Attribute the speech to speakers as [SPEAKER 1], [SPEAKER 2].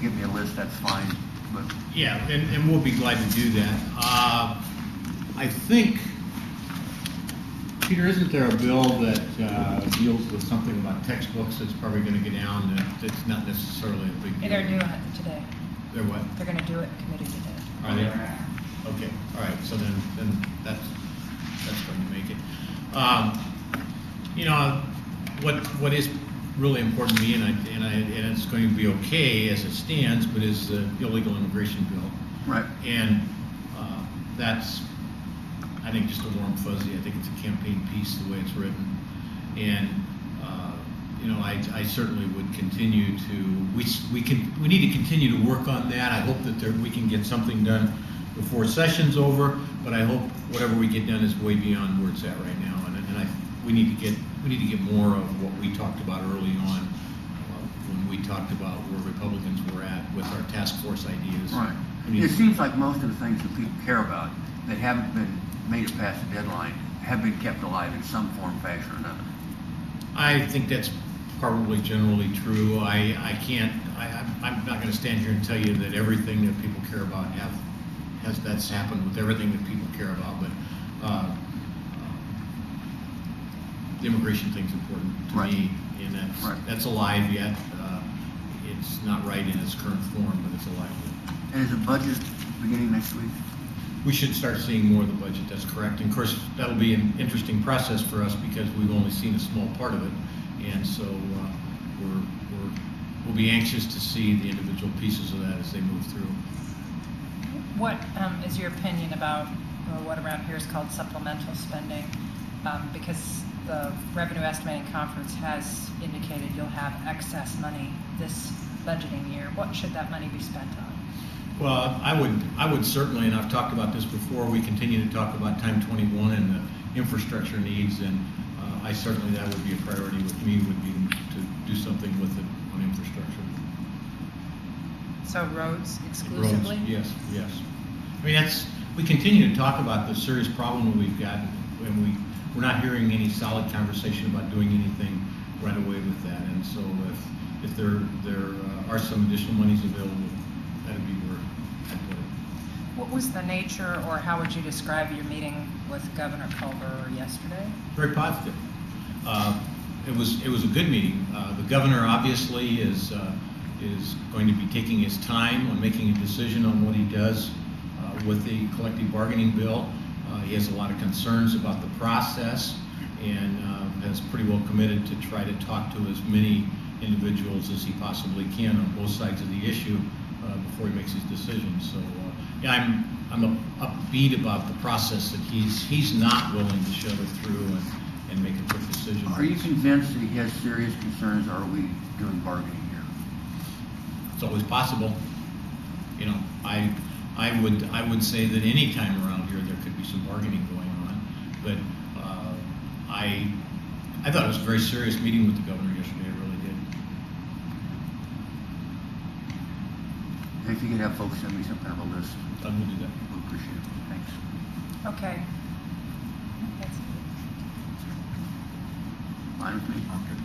[SPEAKER 1] give me a list, that's fine, but
[SPEAKER 2] Yeah, and we'll be glad to do that. I think, Peter, isn't there a bill that deals with something about textbooks that's probably going to get down, that's not necessarily a big deal?
[SPEAKER 3] They're doing it today.
[SPEAKER 2] They're what?
[SPEAKER 3] They're going to do it in committee today.
[SPEAKER 2] Are they? Okay, all right, so then that's going to make it. You know, what is really important to me, and it's going to be okay as it stands, but is the illegal immigration bill.
[SPEAKER 1] right.
[SPEAKER 2] And that's, I think, just a warm fuzzy. I think it's a campaign piece the way it's written. And you know, I certainly would continue to, we need to continue to work on that. I hope that we can get something done before session's over, but I hope whatever we get done is way beyond where it's at right now. And we need to get more of what we talked about early on when we talked about where Republicans were at with our task force ideas.
[SPEAKER 1] Right.
[SPEAKER 2] We need
[SPEAKER 1] It
[SPEAKER 2] to-
[SPEAKER 1] seems like most of the things that people care about that haven't been made it past the deadline have been kept alive in some form, fashion, or another.
[SPEAKER 2] I think that's probably generally true. I'm not going to stand here and tell you that everything that people care about that's happened with everything that people care about, but the immigration thing's important to
[SPEAKER 1] Right.
[SPEAKER 2] me, and
[SPEAKER 1] Right.
[SPEAKER 2] that's alive yet. It's not right in its current form, but it's alive yet.
[SPEAKER 1] And is the budget beginning next week?
[SPEAKER 2] We should start seeing more of the budget, that's correct. And of course, that'll be an interesting process for us because we've only seen a small part of it. And so we'll be anxious to see the individual pieces of that as they move through.
[SPEAKER 3] What is your opinion about what around here is called supplemental spending? Because the Revenue Estimating Conference has indicated you'll have excess money this budgeting year. What should that money be spent on?
[SPEAKER 2] Well, I would certainly, and I've talked about this before, we continue to talk about Time 21 and the infrastructure needs, and I certainly, that would be a priority with me, would be to do something with it on infrastructure.
[SPEAKER 3] So roads exclusively?
[SPEAKER 2] Roads, yes. I mean, we continue to talk about the serious problem that we've got, and we're not hearing any solid conversation about doing anything right away with that. And so if there are some additional monies available, that'd be where I'd put it.
[SPEAKER 3] What was the nature, or how would you describe your meeting with Governor Culver yesterday?
[SPEAKER 2] Very positive. It was a good meeting. The governor obviously is going to be taking his time on making a decision on what he does with the collective bargaining bill. He has a lot of concerns about the process and has pretty well committed to try to talk to as many individuals as he possibly can on both sides of the issue before he makes his decision. So yeah, I'm upbeat about the process that he's not willing to shove it through and make a quick decision.
[SPEAKER 1] Are you convinced that he has serious concerns, or are we doing bargaining here?
[SPEAKER 2] It's always possible. You know, I would say that any time around here there could be some bargaining going on, but I thought it was a very serious meeting with the governor yesterday. I really did.
[SPEAKER 1] And if you could have folks send me some kind of a list,
[SPEAKER 2] I will do that.
[SPEAKER 1] we'll appreciate it. Thanks.
[SPEAKER 3] Okay. That's
[SPEAKER 1] Fine with me?